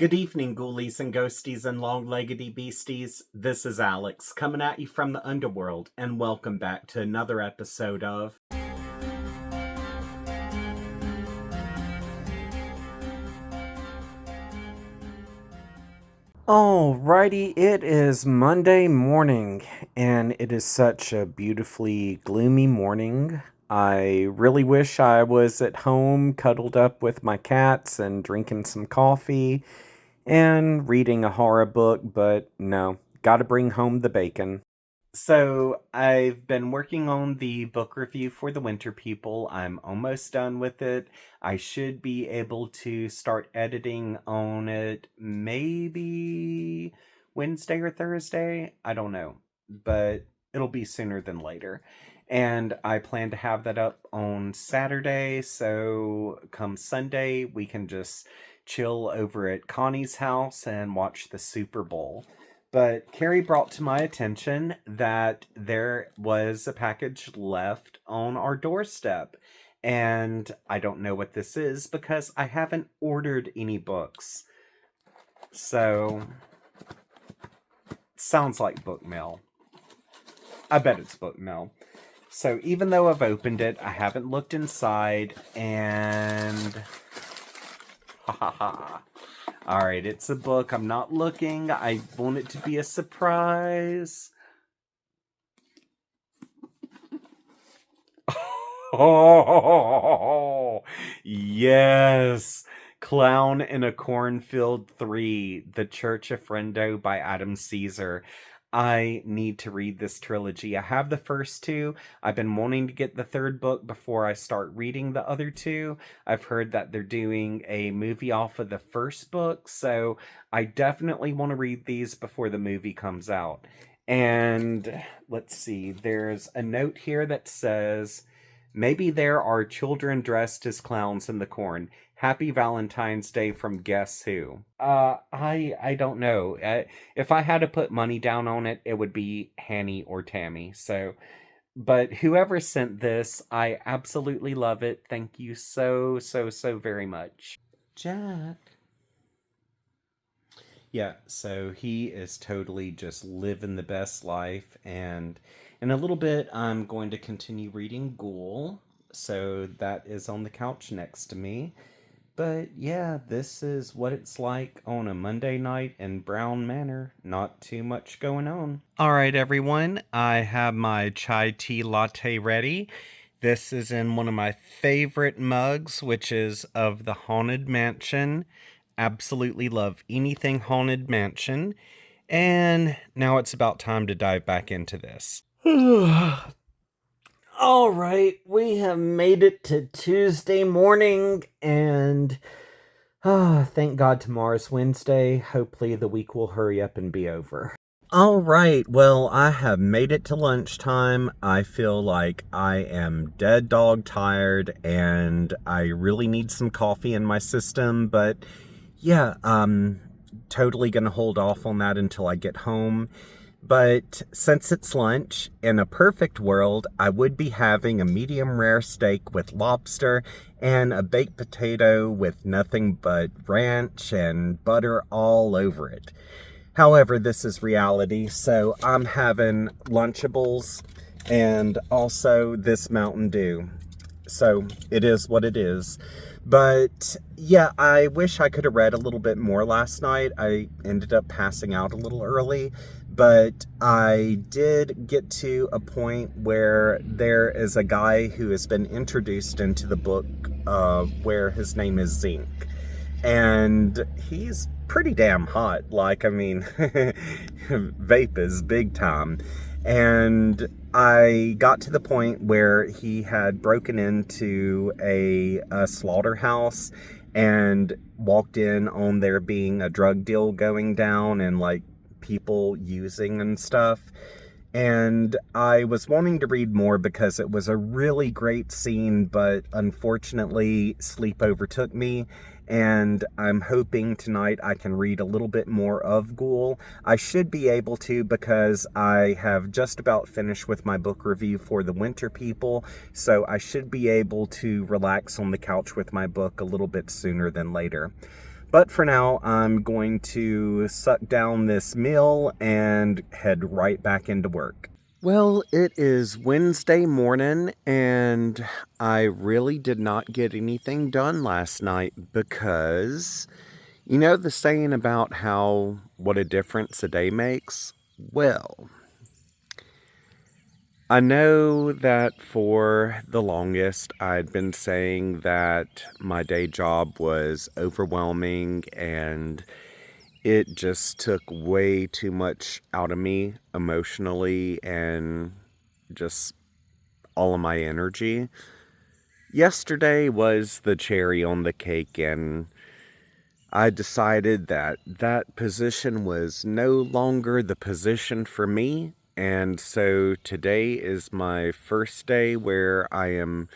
Good evening, ghoulies and ghosties and long-leggedy beasties. This is Alex, coming at you from the underworld, and welcome back to another episode of... Alrighty, it is Monday morning, and it is such a beautifully gloomy morning. I really wish I was at home, cuddled up with my cats and drinking some coffee and reading a horror book, but no, gotta bring home the bacon. So, I've been working on the book review for The Winter People. I'm almost done with it. I should be able to start editing on it maybe Wednesday or Thursday. I don't know, but it'll be sooner than later. And I plan to have that up on Saturday, so come Sunday, we can just chill over at Connie's house and watch the Super Bowl. But Carrie brought to my attention that there was a package left on our doorstep. And I don't know what this is because I haven't ordered any books. So, sounds like book mail. I bet it's book mail. So even though I've opened it, I haven't looked inside, and... Ha ha ha. Alright, it's a book. I'm not looking. I want it to be a surprise. Oh, yes. Clown in a Cornfield 3, The Church of Friendo by Adam Caesar. I need to read this trilogy. I have the first two. I've been wanting to get the third book before I start reading the other two. I've heard that they're doing a movie off of the first book, so I definitely want to read these before the movie comes out. And let's see, there's a note here that says, maybe there are children dressed as clowns in the corn. Happy Valentine's Day from Guess Who? I don't know. If I had to put money down on it, it would be Hanny or Tammy. So, but whoever sent this, I absolutely love it. Thank you so very much. Jack. Yeah, so he is totally just living the best life, and in a little bit, I'm going to continue reading Ghoul. So that is on the couch next to me. But yeah, this is what it's like on a Monday night in Brown Manor. Not too much going on. All right, everyone. I have my chai tea latte ready. This is in one of my favorite mugs, which is of the Haunted Mansion. Absolutely love anything Haunted Mansion. And now it's about time to dive back into this. All right, we have made it to Tuesday morning, and thank God tomorrow's Wednesday. Hopefully the week will hurry up and be over. All right, well, I have made it to lunchtime. I feel like I am dead dog tired, and I really need some coffee in my system, but yeah, totally gonna hold off on that until I get home. But since it's lunch, in a perfect world, I would be having a medium rare steak with lobster and a baked potato with nothing but ranch and butter all over it. However, this is reality, so I'm having Lunchables and also this Mountain Dew. So it is what it is. But yeah, I wish I could have read a little bit more last night. I ended up passing out a little early, but I did get to a point where there is a guy who has been introduced into the book where his name is Zinc. And he's pretty damn hot. Like, I mean, vape is big time. And I got to the point where he had broken into a slaughterhouse and walked in on there being a drug deal going down and like people using and stuff. And I was wanting to read more because it was a really great scene, but unfortunately sleep overtook me, and I'm hoping tonight I can read a little bit more of Ghoul. I should be able to because I have just about finished with my book review for The Winter People, so I should be able to relax on the couch with my book a little bit sooner than later. But for now, I'm going to suck down this meal and head right back into work. Well, it is Wednesday morning, and I really did not get anything done last night because, you know the saying about what a difference a day makes? Well, I know that for the longest I'd been saying that my day job was overwhelming and it just took way too much out of me emotionally and just all of my energy. Yesterday was the cherry on the cake, and I decided that that position was no longer the position for me. And so today is my first day where I am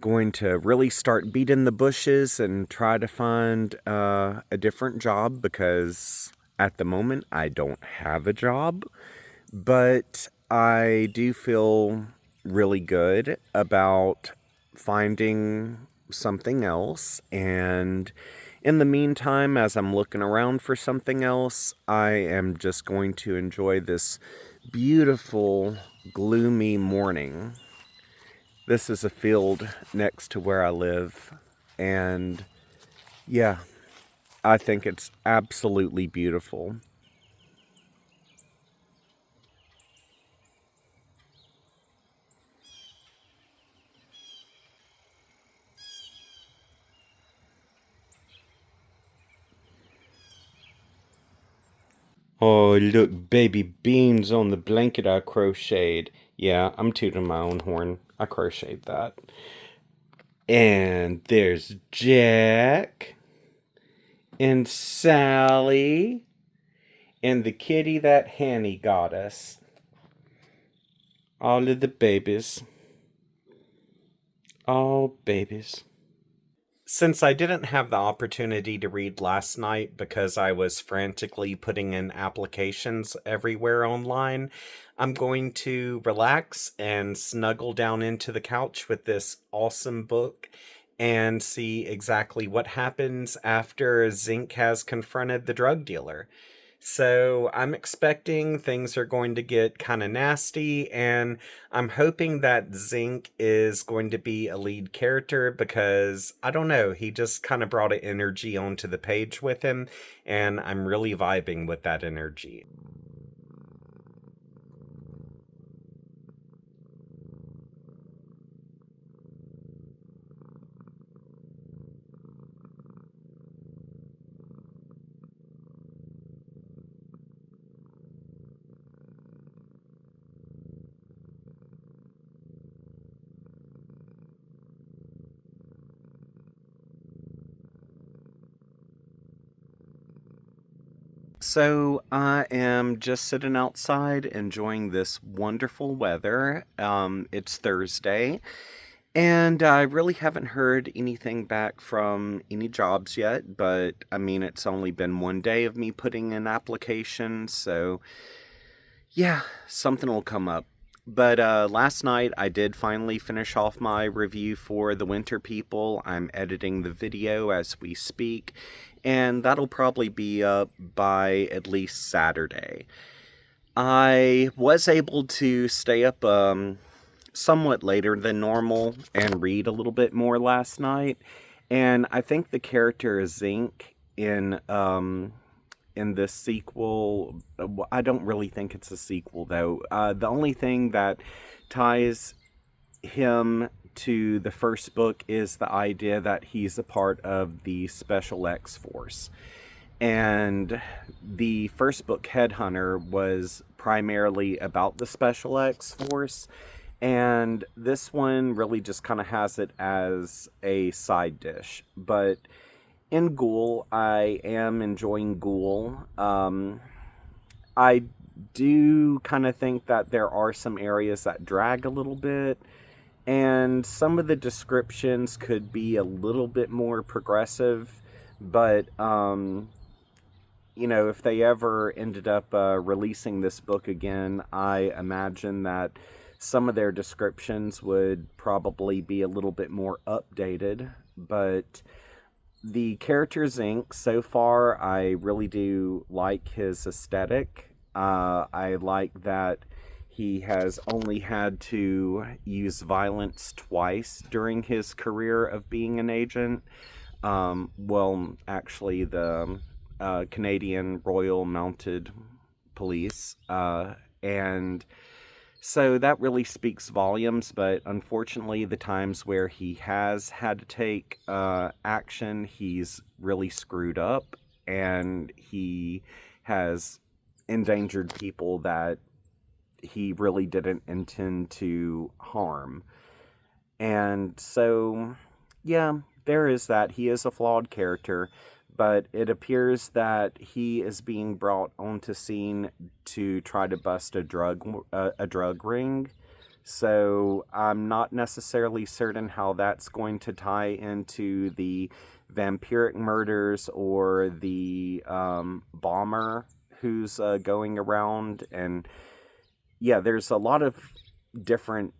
going to really start beating the bushes and try to find a different job because at the moment I don't have a job. But I do feel really good about finding something else. And in the meantime, as I'm looking around for something else, I am just going to enjoy this beautiful, gloomy morning. This is a field next to where I live. And yeah, I think it's absolutely beautiful. Oh, look, baby beans on the blanket I crocheted. Yeah, I'm tooting my own horn. I crocheted that. And there's Jack and Sally and the kitty that Hanny got us. All of the babies. All babies. Since I didn't have the opportunity to read last night because I was frantically putting in applications everywhere online, I'm going to relax and snuggle down into the couch with this awesome book and see exactly what happens after Zinc has confronted the drug dealer. So I'm expecting things are going to get kind of nasty, and I'm hoping that Zinc is going to be a lead character because I don't know, he just kind of brought an energy onto the page with him, and I'm really vibing with that energy. So I am just sitting outside enjoying this wonderful weather. It's Thursday, and I really haven't heard anything back from any jobs yet, but I mean, it's only been one day of me putting in applications, so yeah, something will come up. But last night I did finally finish off my review for The Winter People. I'm editing the video as we speak, and that'll probably be up by at least Saturday. I was able to stay up somewhat later than normal and read a little bit more last night, and I think the character Zinc in this sequel, I don't really think it's a sequel though. The only thing that ties him to the first book is the idea that he's a part of the Special X Force. And the first book, Headhunter, was primarily about the Special X Force. And this one really just kind of has it as a side dish. But in Ghoul, I am enjoying Ghoul. I do kind of think that there are some areas that drag a little bit, and some of the descriptions could be a little bit more progressive, but you know, if they ever ended up releasing this book again, I imagine that some of their descriptions would probably be a little bit more updated. But the character's ink so far, I really do like his aesthetic. I like that he has only had to use violence twice during his career of being an agent. Well, actually, the Canadian Royal Mounted Police, and so that really speaks volumes, but unfortunately, the times where he has had to take action, he's really screwed up and he has endangered people that he really didn't intend to harm. And so, yeah, there is that. He is a flawed character, but it appears that he is being brought onto scene to try to bust a drug ring. So I'm not necessarily certain how that's going to tie into the vampiric murders or the bomber who's going around. And yeah, there's a lot of different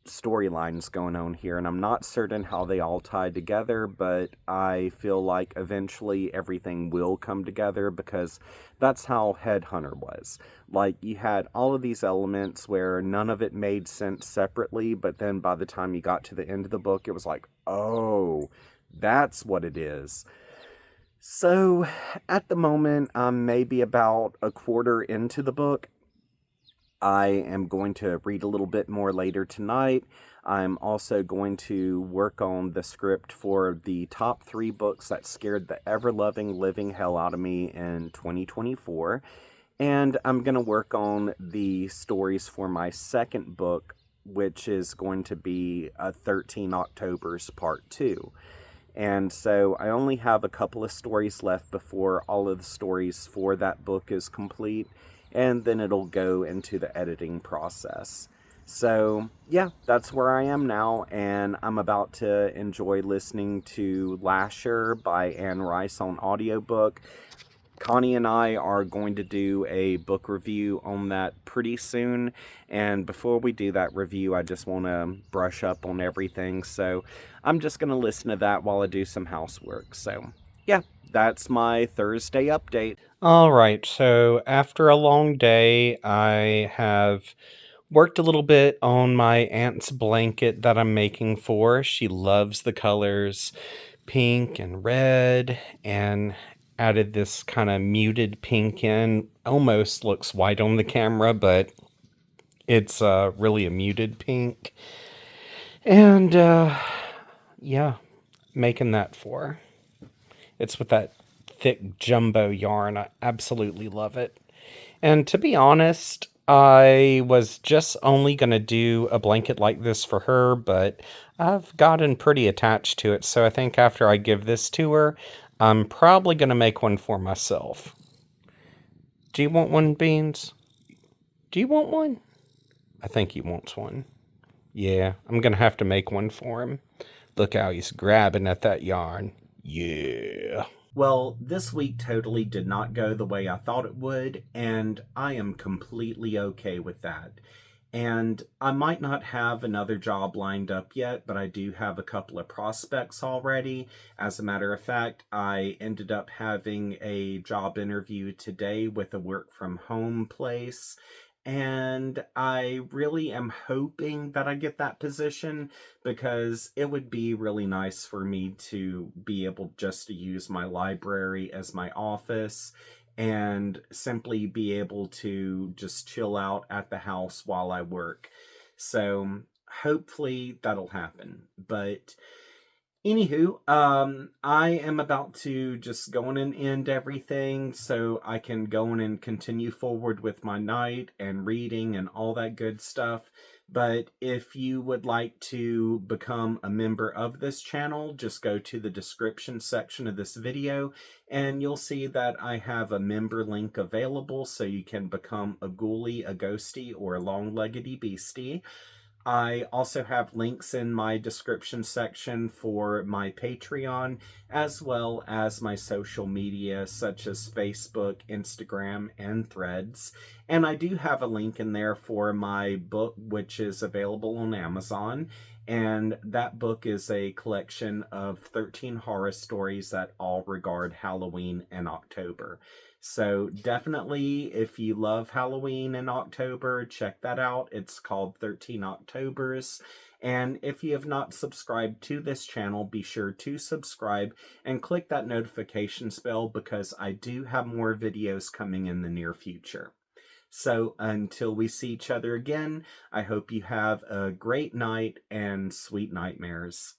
storylines going on here, and I'm not certain how they all tie together, but I feel like eventually everything will come together because that's how Headhunter was. Like, you had all of these elements where none of it made sense separately, but then by the time you got to the end of the book, it was like, oh, that's what it is. So, at the moment, I'm maybe about a quarter into the book. I am going to read a little bit more later tonight. I'm also going to work on the script for the top 3 books that scared the ever-loving living hell out of me in 2024. And I'm going to work on the stories for my second book, which is going to be 13 October's Part 2. And so I only have a couple of stories left before all of the stories for that book is complete, and then it'll go into the editing process. So, yeah, that's where I am now, and I'm about to enjoy listening to Lasher by Anne Rice on audiobook. Connie and I are going to do a book review on that pretty soon. And before we do that review, I just want to brush up on everything. So I'm just going to listen to that while I do some housework. So, yeah, that's my Thursday update. All right, so after a long day, I have worked a little bit on my aunt's blanket that I'm making for her. She loves the colors pink and red, and added this kind of muted pink in. Almost looks white on the camera, but it's really a muted pink. And yeah, making that for her. It's with that thick jumbo yarn. I absolutely love it. And to be honest, I was just only going to do a blanket like this for her, but I've gotten pretty attached to it. So I think after I give this to her, I'm probably going to make one for myself. Do you want one, Beans? Do you want one? I think he wants one. Yeah, I'm going to have to make one for him. Look how he's grabbing at that yarn. Yeah. Well, this week totally did not go the way I thought it would, and I am completely okay with that. And I might not have another job lined up yet, but I do have a couple of prospects already. As a matter of fact, I ended up having a job interview today with a work from home place. And I really am hoping that I get that position because it would be really nice for me to be able just to use my library as my office and simply be able to just chill out at the house while I work. So hopefully that'll happen. But anywho, I am about to just go on and end everything so I can go on and continue forward with my night and reading and all that good stuff. But if you would like to become a member of this channel, just go to the description section of this video and you'll see that I have a member link available so you can become a ghoulie, a ghosty, or a long-leggedy beastie. I also have links in my description section for my Patreon, as well as my social media, such as Facebook, Instagram, and Threads. And I do have a link in there for my book, which is available on Amazon. And that book is a collection of 13 horror stories that all regard Halloween and October. So definitely, if you love Halloween and October, check that out. It's called 13 Octobers. And if you have not subscribed to this channel, be sure to subscribe and click that notifications bell because I do have more videos coming in the near future. So until we see each other again, I hope you have a great night and sweet nightmares.